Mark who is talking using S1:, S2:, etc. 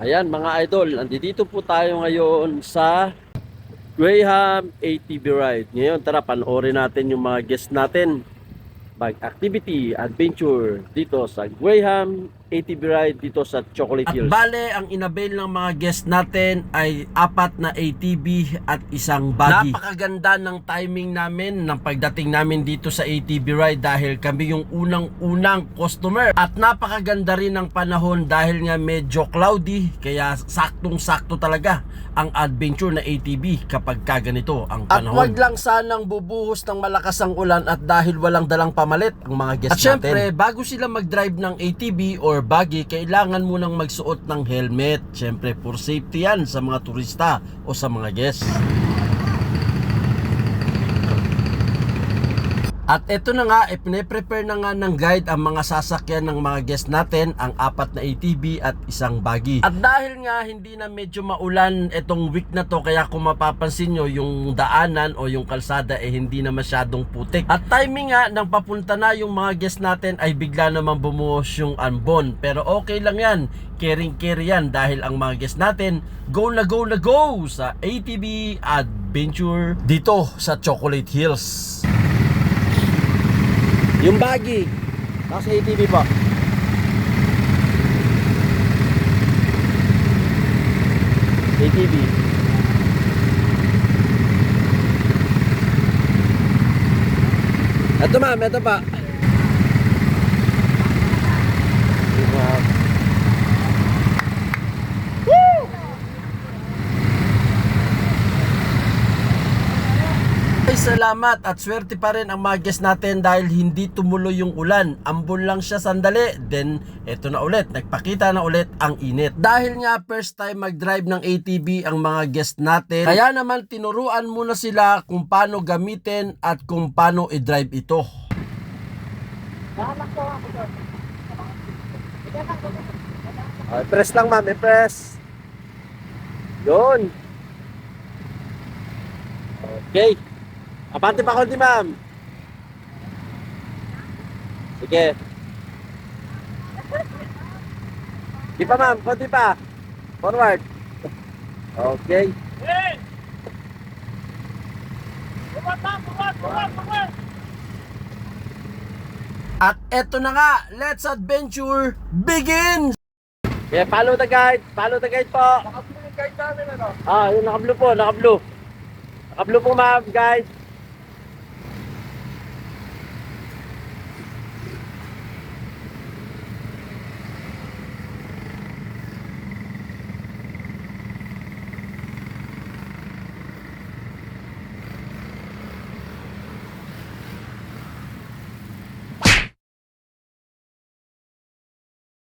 S1: Ayan mga idol, nandito po tayo ngayon sa Graham ATV Ride. Ngayon tara panoorin natin yung mga guests natin. Mag-activity, adventure dito sa Graham ATV Ride dito sa Chocolate Hills. At bale, ang inabail ng mga guests natin ay 4 na ATV at isang buggy. Napakaganda ng timing namin ng pagdating namin dito sa ATV Ride dahil kami yung unang-unang customer. At napakaganda rin ng panahon dahil nga medyo cloudy, kaya saktong-sakto talaga ang adventure na ATV kapag kaganito ang panahon. At wag lang sanang bubuhos ng malakas ang ulan at dahil walang dalang pamalit ang mga guests natin. At syempre, bago sila mag-drive ng ATV or buggy, kailangan munang magsuot ng helmet. Syempre, for safety yan sa mga turista o sa mga guests. At eto na nga, pine-prepare na nga ng guide ang mga sasakyan ng mga guests natin, ang 4 na ATV at isang buggy. At dahil nga hindi na medyo maulan etong week na to, kaya kung mapapansin nyo, yung daanan o yung kalsada hindi na masyadong putik. At timing nga nang papunta na yung mga guests natin ay bigla naman bumuhos yung ambon. Pero okay lang yan, caring-care yan dahil ang mga guests natin go na go na go sa ATV Adventure dito sa Chocolate Hills. Yung buggy, nasa ATV po. ATV. Ito ma'am, ito pa. Salamat at swerte pa rin ang mga guests natin dahil hindi tumuloy yung ulan. Ambon lang siya sandali, then eto na ulit, nagpakita na ulit ang init. Dahil nga first time mag-drive ng ATV ang mga guests natin, kaya naman tinuruan muna sila kung paano gamitin at kung paano i-drive ito. Press lang ma'am, i-press. Yun. Okay. Abante pa konti ma'am. Sige. Di pa ma'am, konti pa. Forward. Okay. At eto na nga, let's adventure begins! Yeah, follow the guide po. Naka-blue yung guide namin ano? Ah, yung naka-blue po, naka-blue. Naka-blue po ma'am, guide.